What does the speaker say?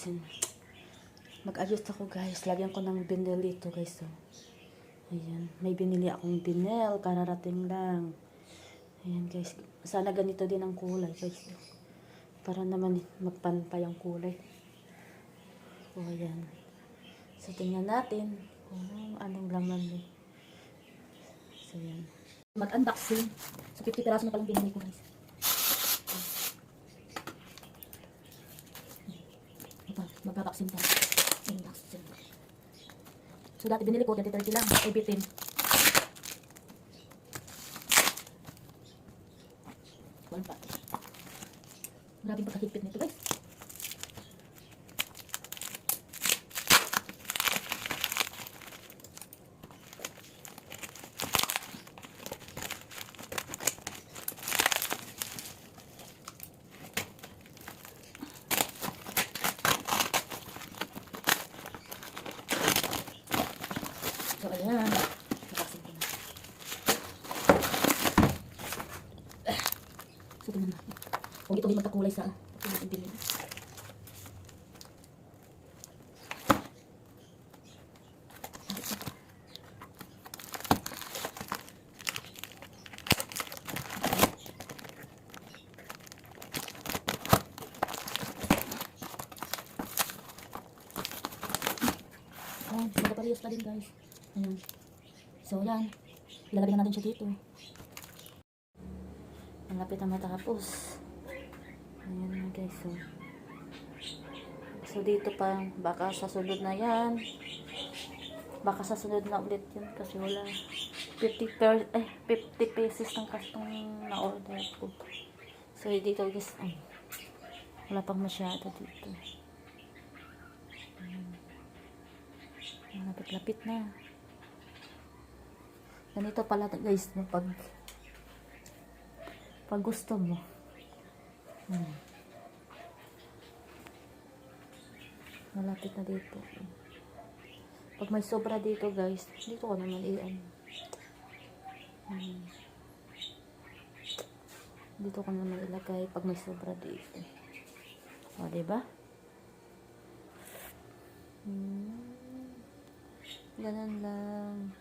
mag-unboxing. Mag-ayos ako guys. Lagyan ko ng vinyl dito guys. So, ayan. May binili akong vinyl. Kararating lang. Ayan guys. Sana ganito din ang kulay guys. Para naman magpantay ang kulay. So, ayan. So, tingnan natin kung anong laman eh. So, ayan. Mag-unboxing. So, 50 piraso na palang binili ko guys. Mag-unboxing tayo. Unboxing. So, dati binili ko, 30 lang. Ay, bitin. One pack. Maraming pagkahigpit nito, guys. So, ayan. Unboxing ko na. So, tingnan na. Kung ito din magkakulay sa ating bilhin. Ayan, magkaparehas pa din guys. Ayan. So, ayan. Ilalagay na natin siya dito. Malapit na matapos. Ayan na guys. So, dito pa. Baka sa sunod na yan. Baka sa sunod na ulit yun. Kasi wala. 50 pesos ng kastong na-order ko. So, dito guys. Ay, wala pang masyado dito. Ayan. Lapit-lapit na. Ganito pala guys, pag gusto mo. Malapit na dito. Pag may sobra dito guys, dito ko naman iyan. Dito ko naman ilagay pag may sobra dito. O, diba? Ganun lang.